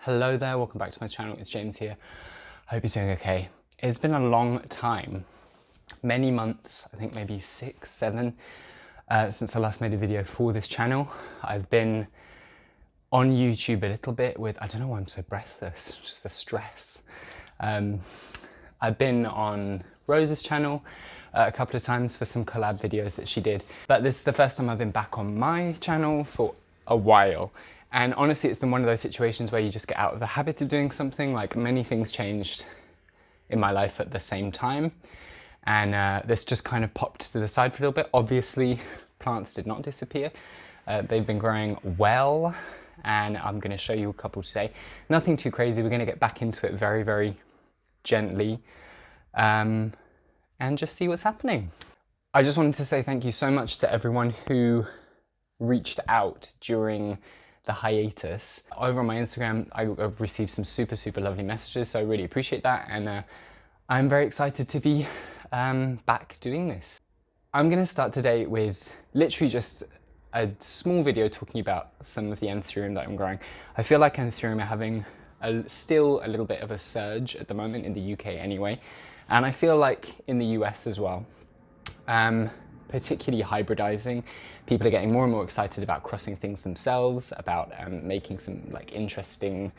Hello there, welcome back to my channel, it's James here. Hope you're doing okay. It's been a long time, many months, I think maybe 6, 7, since I last made a video for this channel. I've been on YouTube a little bit with, I don't know why I'm so breathless, just the stress. I've been on Rose's channel a couple of times for some collab videos that she did, but this is the first time I've been back on my channel for a while. And honestly, it's been one of those situations where you just get out of the habit of doing something. Like, many things changed in my life at the same time. And this just kind of popped to the side for a little bit. Obviously, plants did not disappear. They've been growing well, and I'm gonna show you a couple today. Nothing too crazy. We're gonna get back into it very, very gently and just see what's happening. I just wanted to say thank you so much to everyone who reached out during the hiatus. Over on my Instagram, I've received some super lovely messages, so I really appreciate that, and I'm very excited to be back doing this. I'm gonna start today with literally just a small video talking about some of the Anthurium that I'm growing. I feel like Anthurium are having still a little bit of a surge at the moment, in the UK anyway, and I feel like in the US as well. Particularly hybridizing. People are getting more and more excited about crossing things themselves, about making some interesting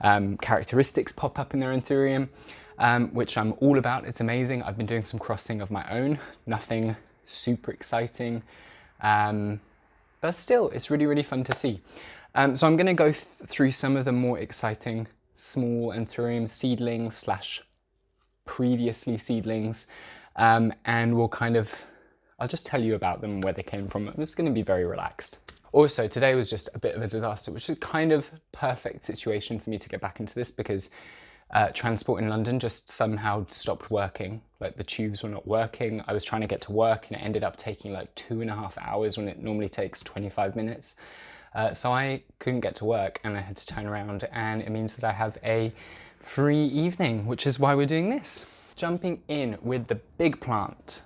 characteristics pop up in their Anthurium, which I'm all about. It's amazing. I've been doing some crossing of my own, nothing super exciting, but still it's really fun to see. So I'm going to go through some of the more exciting small Anthurium seedlings slash previously seedlings, and we'll I'll just tell you about them, where they came from. It's going to be very relaxed. Also, today was just a bit of a disaster, which is kind of perfect situation for me to get back into this, because transport in London just somehow stopped working. Like, the tubes were not working. I was trying to get to work and it ended up taking like 2.5 hours when it normally takes 25 minutes. So I couldn't get to work and I had to turn around, and it means that I have a free evening, which is why we're doing this. Jumping in with the big plant.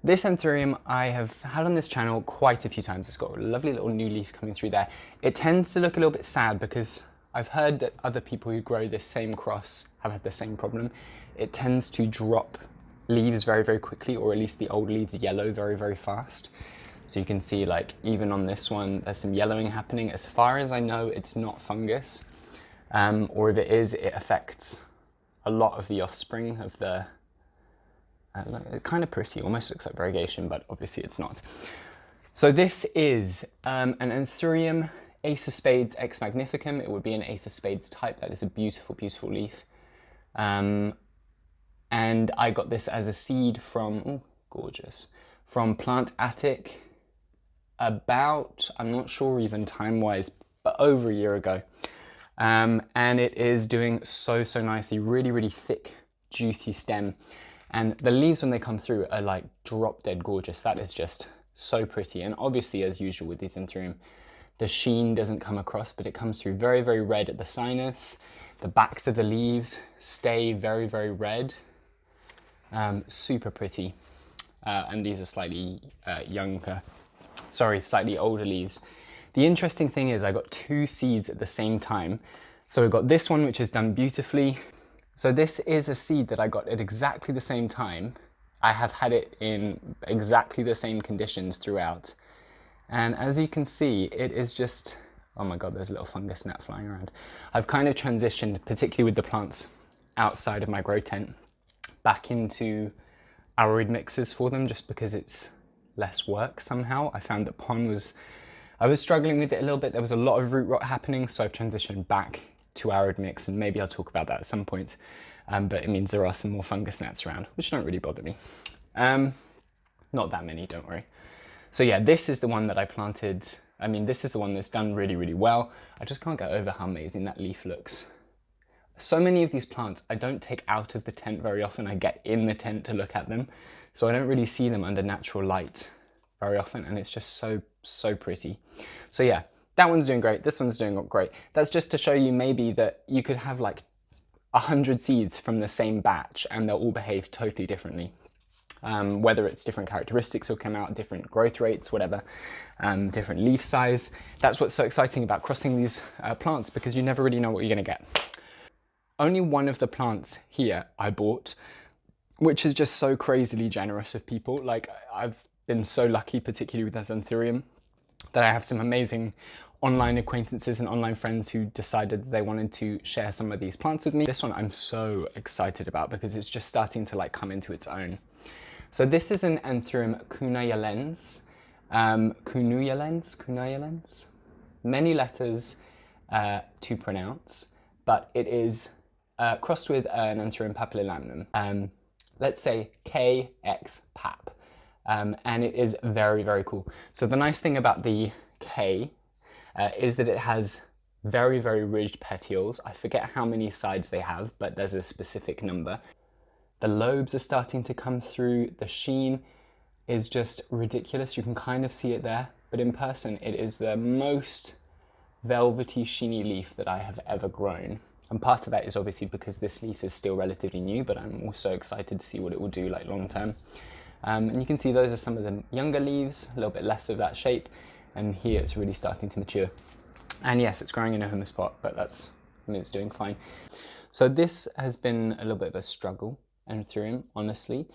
This Anthurium I have had on this channel quite a few times. It's got a lovely little new leaf coming through there. It tends to look a little bit sad because I've heard that other people who grow this same cross have had the same problem. It tends to drop leaves very quickly, or at least the old leaves yellow very fast. So you can see, like, even on this one, there's some yellowing happening. As far as I know, it's not fungus, or if it is, it affects a lot of the offspring of the kind of pretty, almost looks like variegation, but obviously it's not. So this is an Anthurium Ace of Spades X Magnificum. It would be an Ace of Spades type. That is a beautiful leaf. And I got this as a seed from, oh, gorgeous, from Plant Attic about, I'm not sure even time-wise, but over a year ago. And it is doing so nicely, really thick, juicy stem. And the leaves, when they come through, are like drop dead gorgeous. That is just so pretty. And obviously, as usual with these Anthurium, the sheen doesn't come across, but it comes through very red at the sinus. The backs of the leaves stay very red. Super pretty. And these are slightly slightly older leaves. The interesting thing is I got 2 seeds at the same time. So we've got this one, which is done beautifully. So this is a seed that I got at exactly the same time. I have had it in exactly the same conditions throughout. And as you can see, it is just, oh my God, there's a little fungus gnat flying around. I've kind of transitioned, particularly with the plants outside of my grow tent, back into arid mixes for them, just because it's less work somehow. I found that I was struggling with it a little bit. There was a lot of root rot happening, so I've transitioned back to arid mix, and maybe I'll talk about that at some point, but it means there are some more fungus gnats around, which don't really bother me. Not that many, don't worry. So yeah, this is the one that I planted. I mean, this is the one that's done really well. I just can't get over how amazing that leaf looks. So many of these plants I don't take out of the tent very often. I get in the tent to look at them, so I don't really see them under natural light very often, and it's just so pretty. So yeah, that one's doing great, this one's doing great. That's just to show you maybe that you could have like 100 seeds from the same batch and they'll all behave totally differently. whether it's different characteristics will come out, different growth rates, whatever, different leaf size. That's what's so exciting about crossing these plants, because you never really know what you're going to get. Only one of the plants here I bought, which is just so crazily generous of people. Like, I've been so lucky, particularly with this Anthurium, that I have some amazing online acquaintances and online friends who decided they wanted to share some of these plants with me. This one I'm so excited about because it's just starting to like come into its own. So this is an Anthurium Kunaylens. Kunaylens? Many letters to pronounce, but it is crossed with an Anthurium Papillilaminum. Let's say KX Pap. And it is very, very cool. So the nice thing about the K is that it has very, very ridged petioles. I forget how many sides they have, but there's a specific number. The lobes are starting to come through. The sheen is just ridiculous. You can kind of see it there, but in person, it is the most velvety, sheeny leaf that I have ever grown. And part of that is obviously because this leaf is still relatively new, but I'm also excited to see what it will do like long term. And you can see those are some of the younger leaves, a little bit less of that shape, and here it's really starting to mature. And yes, it's growing in a humus pot, but it's doing fine. So this has been a little bit of a struggle, Anthurium, honestly.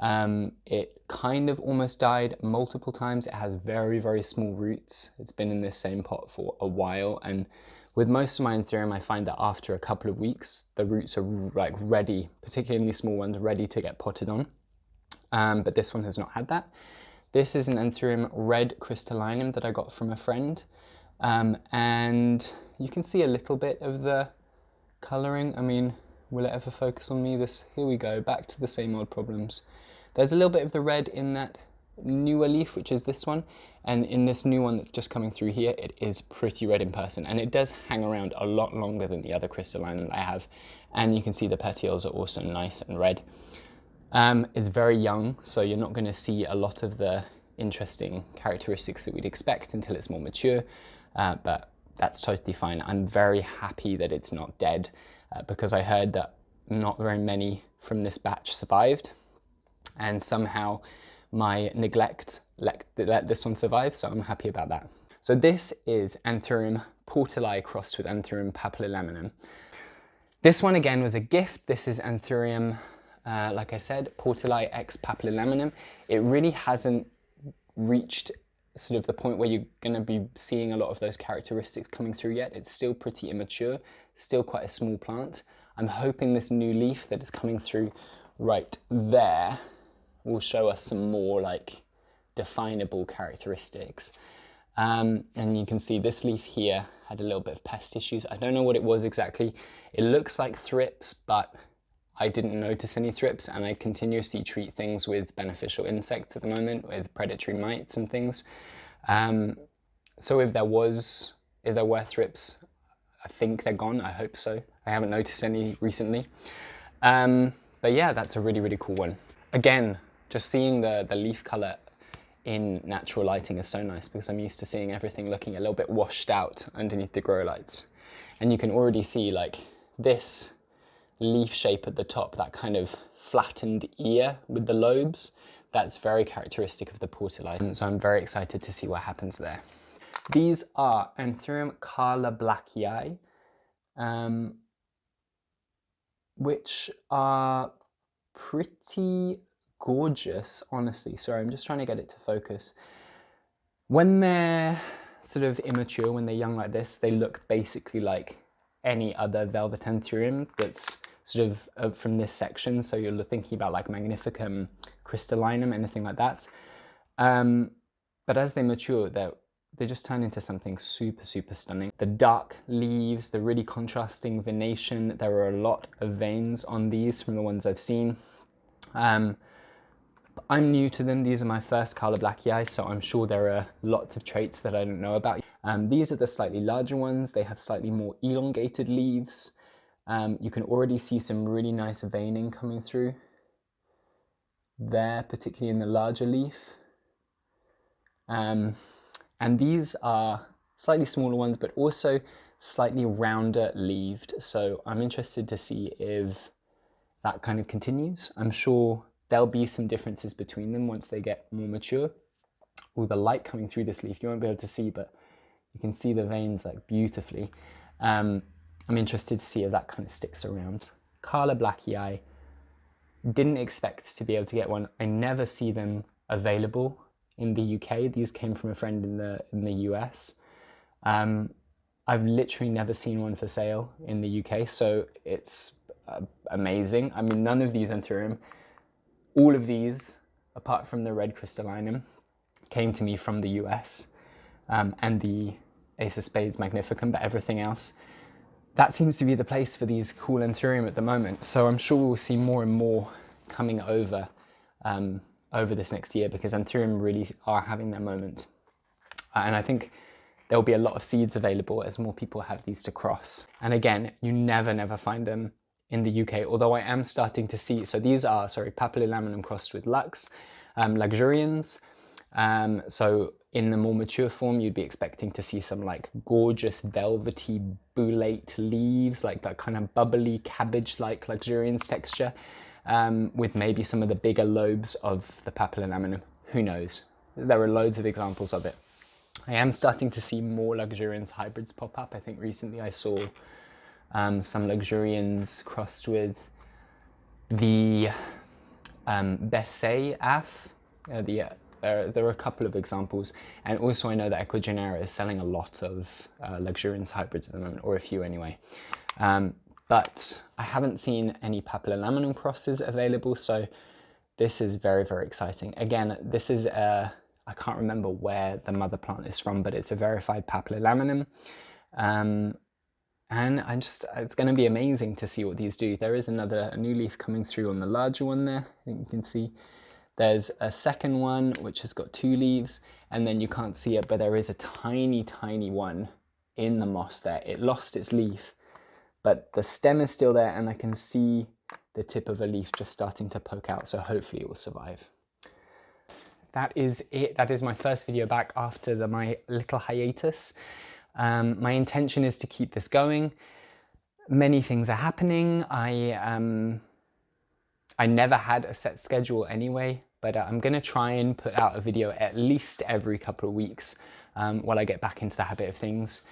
It kind of almost died multiple times. It has very, very small roots. It's been in this same pot for a while, and with most of my Anthurium, I find that after a couple of weeks, the roots are like ready, particularly in these small ones, ready to get potted on. But this one has not had that. This is an Anthurium red Crystalline that I got from a friend. And you can see a little bit of the colouring. I mean, will it ever focus on me? Here we go, back to the same old problems. There's a little bit of the red in that newer leaf, which is this one. And in this new one that's just coming through here, it is pretty red in person. And it does hang around a lot longer than the other Crystalline that I have. And you can see the petioles are also nice and red. It's very young, so you're not going to see a lot of the interesting characteristics that we'd expect until it's more mature, but that's totally fine. I'm very happy that it's not dead, because I heard that not very many from this batch survived, and somehow my neglect let this one survive, so I'm happy about that. So this is Anthurium Portalei crossed with Anthurium Papillilaminum. This one again was a gift. This is Anthurium, like I said, Portalei x Papillilaminum. It really hasn't reached sort of the point where you're going to be seeing a lot of those characteristics coming through yet. It's still pretty immature, still quite a small plant. I'm hoping this new leaf that is coming through right there will show us some more like definable characteristics. And you can see this leaf here had a little bit of pest issues. I don't know what it was exactly. It looks like thrips, but I didn't notice any thrips, and I continuously treat things with beneficial insects at the moment, with predatory mites and things. So if there were thrips, I think they're gone. I hope so. I haven't noticed any recently. But yeah, that's a really, really cool one. Again, just seeing the leaf color in natural lighting is so nice, because I'm used to seeing everything looking a little bit washed out underneath the grow lights. And you can already see like this leaf shape at the top, that kind of flattened ear with the lobes, that's very characteristic of the Portalei. So I'm very excited to see what happens there. These are Anthurium Carla Blackie, which are pretty gorgeous, honestly. Sorry, I'm just trying to get it to focus. When they're sort of immature, when they're young like this, they look basically like any other velvet Anthurium that's sort of from this section. So you're thinking about like Magnificum, Crystallinum, anything like that. But as they mature, they just turn into something super, super stunning. The dark leaves, the really contrasting venation. There are a lot of veins on these from the ones I've seen. I'm new to them. These are my first Carla Blackie, so I'm sure there are lots of traits that I don't know about. These are the slightly larger ones. They have slightly more elongated leaves. You can already see some really nice veining coming through there, particularly in the larger leaf. And these are slightly smaller ones, but also slightly rounder leaved. So I'm interested to see if that kind of continues. I'm sure there'll be some differences between them once they get more mature. All the light coming through this leaf, you won't be able to see, but you can see the veins like beautifully. I'm interested to see if that kind of sticks around. Carla Blackie, I didn't expect to be able to get one. I never see them available in the UK. These came from a friend in the US. I've literally never seen one for sale in the UK, so it's amazing. I mean, none of these Anthurium, all of these, apart from the red Crystallinum, came to me from the US and the Ace of Spades Magnificum, but everything else, that seems to be the place for these cool Anthurium at the moment. So I'm sure we'll see more and more coming over over this next year, because Anthurium really are having their moment. And I think there'll be a lot of seeds available as more people have these to cross. And again, you never find them in the UK, although I am starting to see, so these are, sorry, Papillilaminum crossed with Lux, Luxurians. So in the more mature form, you'd be expecting to see some like gorgeous velvety boulate leaves, like that kind of bubbly cabbage-like Luxurians texture, with maybe some of the bigger lobes of the Papillilaminum. Who knows? There are loads of examples of it. I am starting to see more Luxurians hybrids pop up. I think recently I saw some Luxurians crossed with the Bessay AF. There are a couple of examples, and also I know that Equigenera is selling a lot of Luxurians hybrids at the moment, or a few anyway. But I haven't seen any Papillilaminum crosses available, so this is very exciting. Again, this is I can't remember where the mother plant is from, but it's a verified Papillilaminum. And it's going to be amazing to see what these do. There is a new leaf coming through on the larger one there, I think you can see. There's a second one which has got 2 leaves, and then you can't see it, but there is a tiny one in the moss there. It lost its leaf, but the stem is still there, and I can see the tip of a leaf just starting to poke out, so hopefully it will survive. That is it. That is my first video back after my little hiatus. My intention is to keep this going. Many things are happening. I never had a set schedule anyway, but I'm going to try and put out a video at least every couple of weeks while I get back into the habit of things.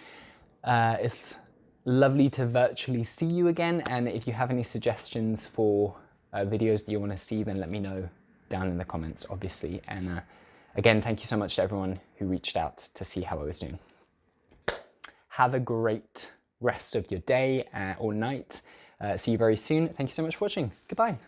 It's lovely to virtually see you again, and if you have any suggestions for videos that you want to see, then let me know down in the comments, obviously. And again, thank you so much to everyone who reached out to see how I was doing. Have a great rest of your day or night. See you very soon. Thank you so much for watching. Goodbye.